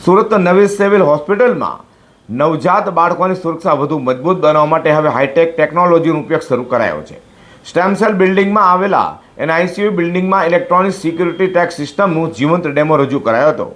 સુરત નવી સિવિલ હોસ્પિટલમાં નવજાત બાળકોની સુરક્ષા વધુ મજબૂત બનાવવા માટે હવે હાઈટેક ટેકનોલોજીનો ઉપયોગ શરૂ કરાયો છે. સ્ટેમ સેલ બિલ્ડિંગમાં આવેલા એનઆઈસીયુ બિલ્ડિંગમાં ઇલેક્ટ્રોનિક સિક્યુરિટી ટેક સિસ્ટમનું જીવંત ડેમો રજૂ કરાયો હતો,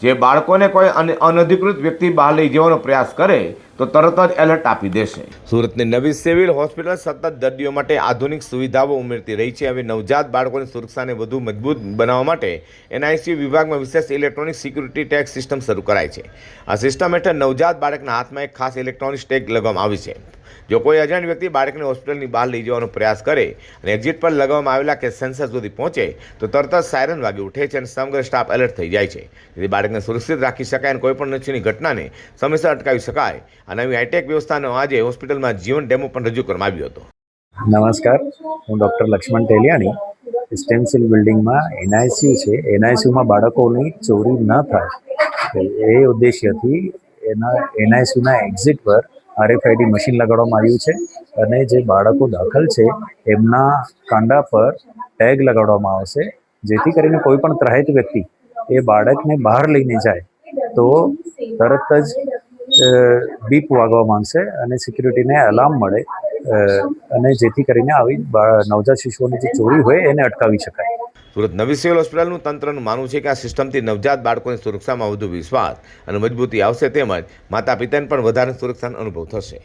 જે બાળકોને કોઈ અનધિકૃત વ્યક્તિ બહાર લઈ જવાનો પ્રયાસ કરે તો તરત જ એલર્ટ આપી દેશે. સુરતની નવી સિવિલ હોસ્પિટલ સતત દર્દીઓ માટે આધુનિક સુવિધાઓ ઉમેરતી રહી છે. હવે નવજાત બાળકોની સુરક્ષાને વધુ મજબૂત બનાવવા માટે એનઆઈસીયુ વિભાગમાં વિશેષ ઇલેક્ટ્રોનિક સિક્યુરિટી ટેગ સિસ્ટમ શરૂ કરાઈ છે. આ સિસ્ટમ હેઠળ નવજાત બાળકના હાથમાં એક ખાસ ઇલેક્ટ્રોનિક ટેગ લગાવવામાં આવી છે. જો કોઈ અજાણ વ્યક્તિ બાળકને હોસ્પિટલની બહાર લઈ જવાનો પ્રયાસ કરે અને એક્ઝિટ પર લગાવવામાં આવેલા કે સેન્સર સુધી પહોંચે તો તરત જ સાયરન વાગી ઉઠે છે અને સમગ્ર સ્ટાફ એલર્ટ થઈ જાય છે, જેથી બાળકને સુરક્ષિત રાખી શકાય અને કોઈપણ નજીકની ઘટનાને સમયસર અટકાવી શકાય. આ નવી હાઈટેક વ્યવસ્થાનો આજે હોસ્પિટલમાં જીવન ડેમો પણ રજૂ કરવામાં આવ્યો હતો. નમસ્કાર, હું ડૉક્ટર લક્ષ્મણ ટેલિયાણી. સ્ટેમ સેલ બિલ્ડિંગમાં એનઆઈસીયુ છે. એનઆઈસીયુમાં બાળકોની ચોરી ન થાય એ ઉદ્દેશ્યથી એનઆઈસીયુના એક્ઝિટ પર RFID મશીન લગાડવામાં આવ્યું છે અને જે બાળકો દાખલ છે એમના કાંડા પર ટેગ લગાડવામાં આવશે, જેથી કરીને કોઈ પણ ત્રાહિત વ્યક્તિ એ બાળકને બહાર લઈને જાય તો તરત જ બીપ વાગવા માંગશે અને સિક્યુરિટીને અલાર્મ મળે અને જેથી કરીને આવી નવજાત શિશુઓની જે ચોરી હોય એને અટકાવી શકાય. સુરત નવી સિવિલ હોસ્પિટલનું તંત્રનું માનવું છે કે આ સિસ્ટમથી નવજાત બાળકોની સુરક્ષામાં વધુ વિશ્વાસ અને મજબૂતી આવશે, તેમજ માતા પિતાને પણ વધારે સુરક્ષાનો અનુભવ થશે.